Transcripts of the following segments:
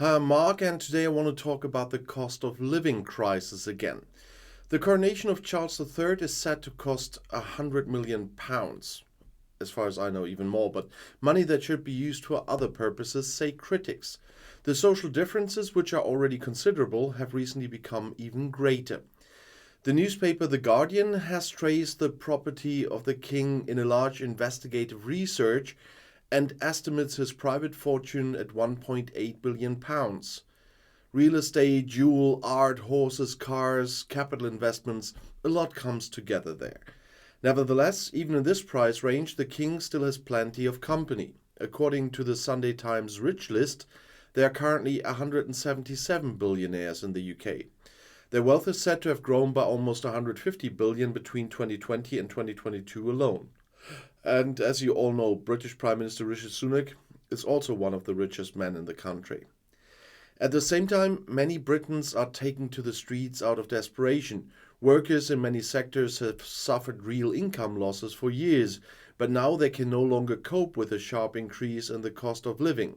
Hi, I'm Mark, and today I want to talk about the cost of living crisis again. The coronation of Charles III is set to cost £100 million, as far as I know, even more, but money that should be used for other purposes, say critics. The social differences, which are already considerable, have recently become even greater. The newspaper The Guardian has traced the property of the king in a large investigative research and estimates his private fortune at £1.8 billion. Real estate, jewel, art, horses, cars, capital investments, a lot comes together there. Nevertheless, even in this price range, the king still has plenty of company. According to the Sunday Times Rich List, there are currently 177 billionaires in the UK. Their wealth is said to have grown by almost 150 billion between 2020 and 2022 alone. And as you all know, British Prime Minister Rishi Sunak is also one of the richest men in the country. At the same time, many Britons are taking to the streets out of desperation. Workers in many sectors have suffered real income losses for years, but now they can no longer cope with a sharp increase in the cost of living.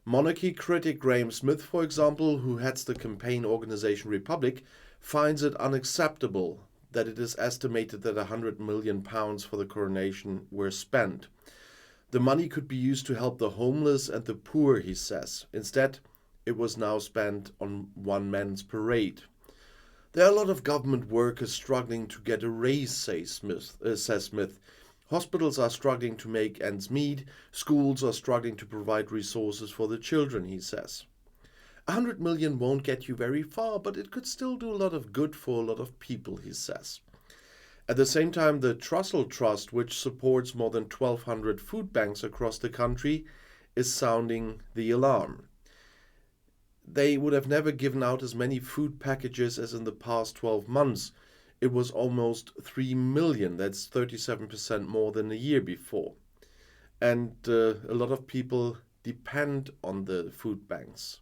Monarchy critic Graham Smith, for example, who heads the campaign organization Republic, finds it unacceptable that it is estimated that £100 million for the coronation were spent. The money could be used to help the homeless and the poor, he says. Instead, it was now spent on one man's parade. There are a lot of government workers struggling to get a raise, says Smith. Hospitals are struggling to make ends meet. Schools are struggling to provide resources for the children, he says. 100 million won't get you very far, but it could still do a lot of good for a lot of people, he says. At the same time, the Trussell Trust, which supports more than 1,200 food banks across the country, is sounding the alarm. They would have never given out as many food packages as in the past 12 months. It was almost 3 million, that's 37% more than a year before. And a lot of people depend on the food banks.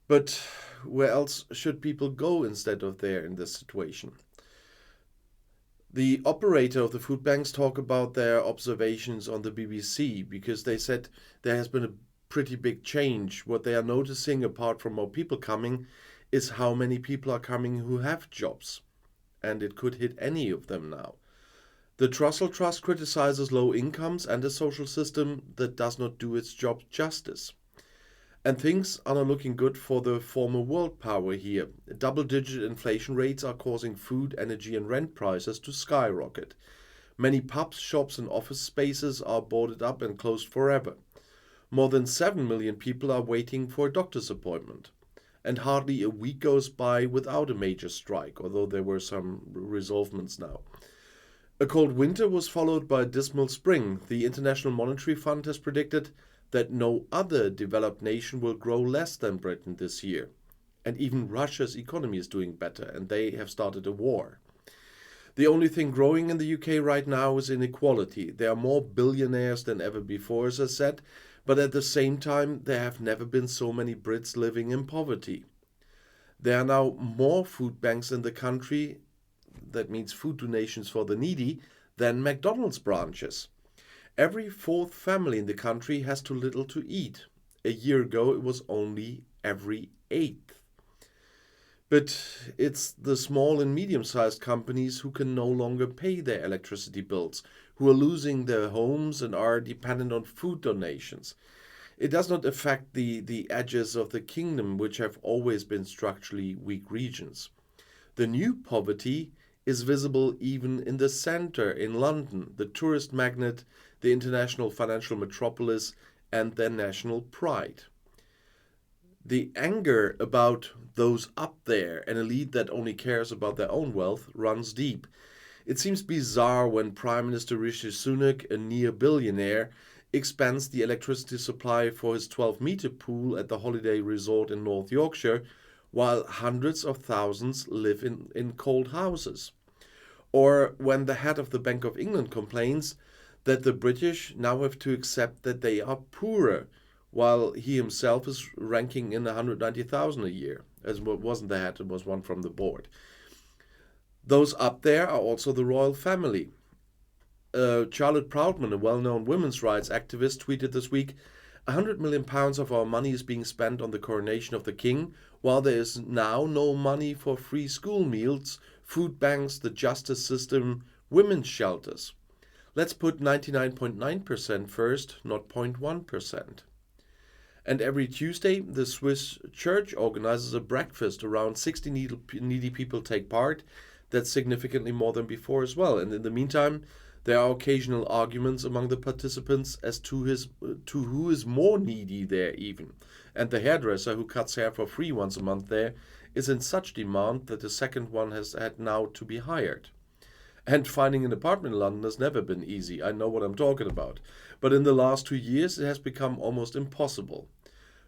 But where else should people go instead of there in this situation? The operator of the food banks talk about their observations on the BBC because they said there has been a pretty big change. What they are noticing, apart from more people coming, is how many people are coming who have jobs. And it could hit any of them now. The Trussell Trust criticizes low incomes and a social system that does not do its job justice. And things are not looking good for the former world power here. Double-digit inflation rates are causing food, energy and rent prices to skyrocket. Many pubs, shops and office spaces are boarded up and closed forever. More than 7 million people are waiting for a doctor's appointment. And hardly a week goes by without a major strike, although there were some resolvements now. A cold winter was followed by a dismal spring. The International Monetary Fund has predicted that no other developed nation will grow less than Britain this year. And even Russia's economy is doing better, and they have started a war. The only thing growing in the UK right now is inequality. There are more billionaires than ever before, as I said, but at the same time, there have never been so many Brits living in poverty. There are now more food banks in the country, that means food donations for the needy, than McDonald's branches. Every fourth family in the country has too little to eat. A year ago, it was only every eighth. But it's the small and medium-sized companies who can no longer pay their electricity bills, who are losing their homes and are dependent on food donations. It does not affect the edges of the kingdom, which have always been structurally weak regions. The new poverty is visible even in the center in London, the tourist magnet, the international financial metropolis, and their national pride. The anger about those up there, an elite that only cares about their own wealth, runs deep. It seems bizarre when Prime Minister Rishi Sunak, a near billionaire, expands the electricity supply for his 12-meter pool at the holiday resort in North Yorkshire, while hundreds of thousands live in cold houses. Or when the head of the Bank of England complains that the British now have to accept that they are poorer, while he himself is ranking in 190,000 a year, as it wasn't the head, it was one from the board. Those up there are also the royal family. Charlotte Proudman, a well-known women's rights activist, tweeted this week, £100 million of our money is being spent on the coronation of the king, while there is now no money for free school meals, food banks, the justice system, women's shelters. Let's put 99.9% first, not 0.1%. And every Tuesday, the Swiss church organizes a breakfast. Around 60 needy people take part. That's significantly more than before as well. And in the meantime, there are occasional arguments among the participants as to who is more needy there even. And the hairdresser who cuts hair for free once a month there is in such demand that the second one has had now to be hired. And finding an apartment in London has never been easy. I know what I'm talking about. But in the last 2 years, it has become almost impossible.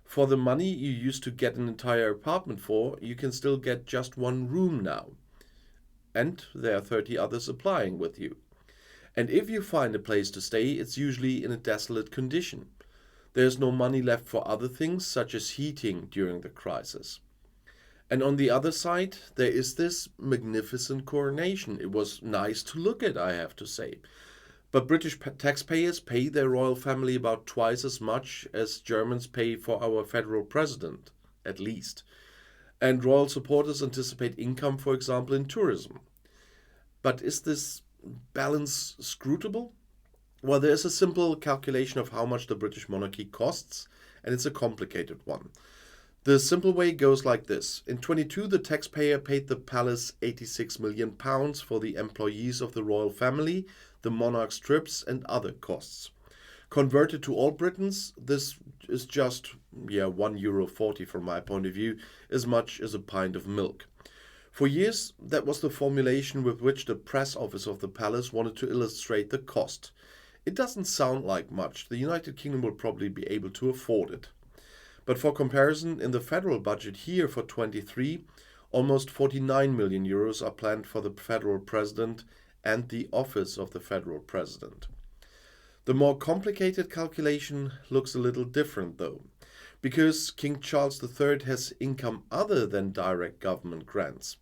For the money you used to get an entire apartment for, you can still get just one room now. And there are 30 others applying with you. And if you find a place to stay, it's usually in a desolate condition. There's no money left for other things, such as heating during the crisis. And on the other side, there is this magnificent coronation. It was nice to look at, I have to say. But British taxpayers pay their royal family about twice as much as Germans pay for our federal president, at least. And royal supporters anticipate income, for example, in tourism. But is this balance scrutable? Well, there's a simple calculation of how much the British monarchy costs, and it's a complicated one. The simple way goes like this. In 22, the taxpayer paid the palace £86 million for the employees of the royal family, the monarch's trips, and other costs. Converted to all Britons, this is just €1.40 from my point of view, as much as a pint of milk. For years, that was the formulation with which the press office of the palace wanted to illustrate the cost. It doesn't sound like much. The United Kingdom will probably be able to afford it. But for comparison, in the federal budget here for 23, almost €49 million are planned for the federal president and the office of the federal president. The more complicated calculation looks a little different though, because King Charles III has income other than direct government grants.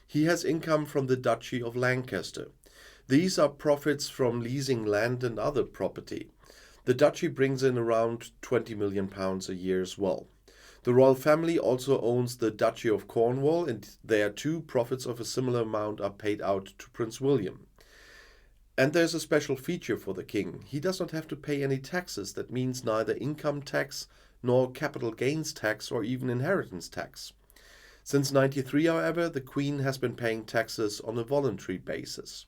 He has income from the Duchy of Lancaster. These are profits from leasing land and other property. The duchy brings in around £20 million a year as well. The royal family also owns the Duchy of Cornwall, and there too profits of a similar amount are paid out to Prince William. And there's a special feature for the king. He does not have to pay any taxes. That means neither income tax nor capital gains tax or even inheritance tax. Since 93, however, the Queen has been paying taxes on a voluntary basis.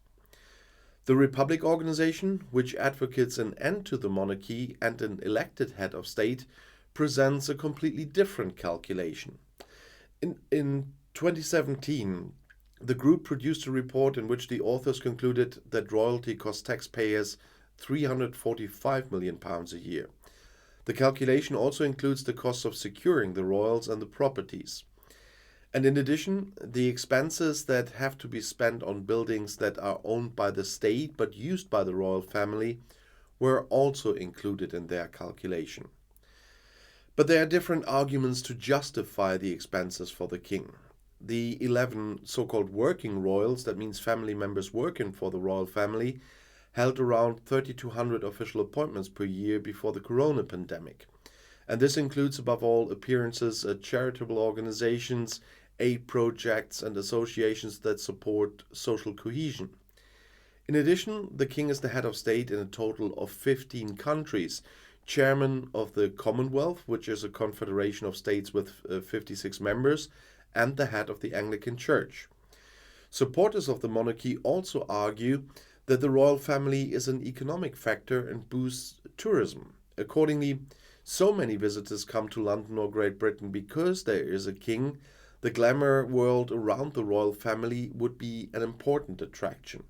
The Republic organization, which advocates an end to the monarchy and an elected head of state, presents a completely different calculation. In 2017, the group produced a report in which the authors concluded that royalty costs taxpayers £345 million a year. The calculation also includes the cost of securing the royals and the properties. And in addition, the expenses that have to be spent on buildings that are owned by the state but used by the royal family were also included in their calculation. But there are different arguments to justify the expenses for the king. The 11 so-called working royals, that means family members working for the royal family, held around 3,200 official appointments per year before the corona pandemic. And this includes above all appearances at charitable organizations, aid projects and associations that support social cohesion. In addition, the king is the head of state in a total of 15 countries, chairman of the Commonwealth, which is a confederation of states with 56 members, and the head of the Anglican Church. Supporters of the monarchy also argue that the royal family is an economic factor and boosts tourism. Accordingly, so many visitors come to London or Great Britain because there is a king. The glamour world around the royal family would be an important attraction.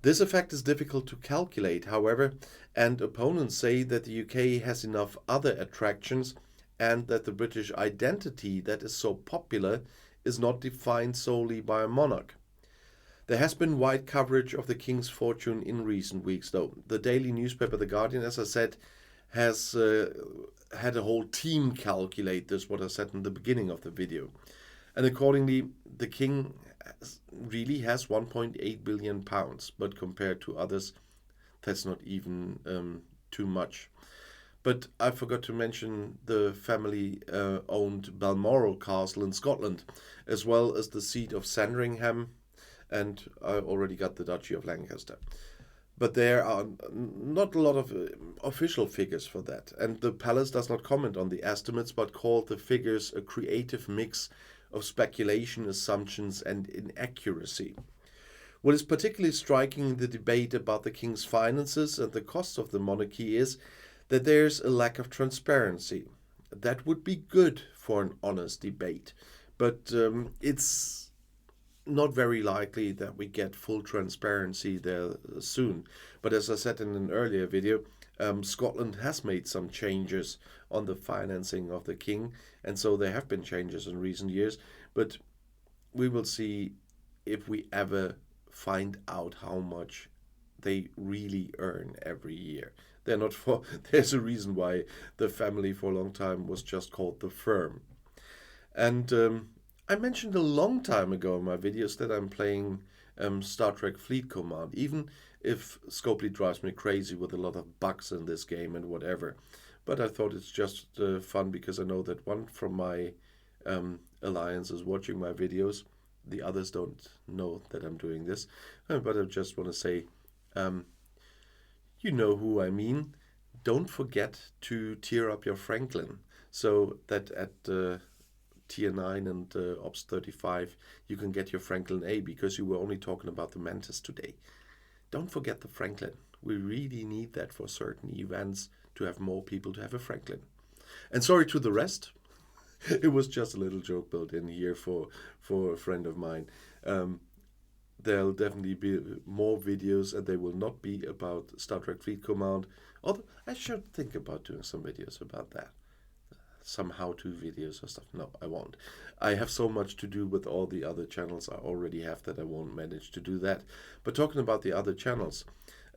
This effect is difficult to calculate, however, and opponents say that the UK has enough other attractions and that the British identity that is so popular is not defined solely by a monarch. There has been wide coverage of the king's fortune in recent weeks, though. The daily newspaper The Guardian, as I said, has had a whole team calculate this, what I said in the beginning of the video. And accordingly, the king really has £1.8 billion, but compared to others, that's not even too much. But I forgot to mention the family owned Balmoral Castle in Scotland, as well as the seat of Sandringham, and I already got the Duchy of Lancaster. But there are not a lot of official figures for that, and the palace does not comment on the estimates but called the figures a creative mix of speculation, assumptions, and inaccuracy. What is particularly striking in the debate about the king's finances and the cost of the monarchy is that there's a lack of transparency. That would be good for an honest debate, but it's not very likely that we get full transparency there soon. But as I said in an earlier video, Scotland has made some changes on the financing of the king, and so there have been changes in recent years. But we will see if we ever find out how much they really earn every year. They're not for. There's a reason why the family for a long time was just called the firm. And I mentioned a long time ago in my videos that I'm playing Star Trek Fleet Command, even if Scopely drives me crazy with a lot of bugs in this game and whatever. But I thought it's just fun because I know that one from my alliance is watching my videos. The others don't know that I'm doing this. But I just want to say, you know who I mean. Don't forget to tier up your Franklin so that at tier 9 and Ops 35 you can get your Franklin A, because you were only talking about the Mantis today. Don't forget the Franklin. We really need that for certain events to have more people to have a Franklin. And sorry to the rest. It was just a little joke built in here for a friend of mine. There'll definitely be more videos, and they will not be about Star Trek Fleet Command. Although I should think about doing some videos about that. Some how-to videos or stuff. No, I won't. I have so much to do with all the other channels I already have that I won't manage to do that. But talking about the other channels,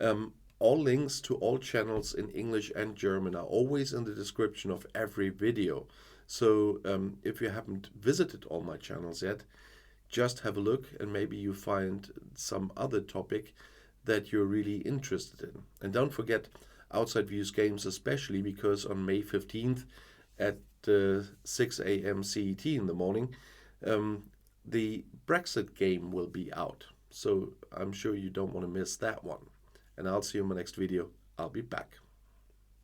all links to all channels in English and German are always in the description of every video. So if you haven't visited all my channels yet, just have a look and maybe you find some other topic that you're really interested in. And don't forget Outside Views Games, especially because on May 15th at 6 a.m. CET in the morning, the Brexit game will be out. So I'm sure you don't want to miss that one. And I'll see you in my next video. I'll be back.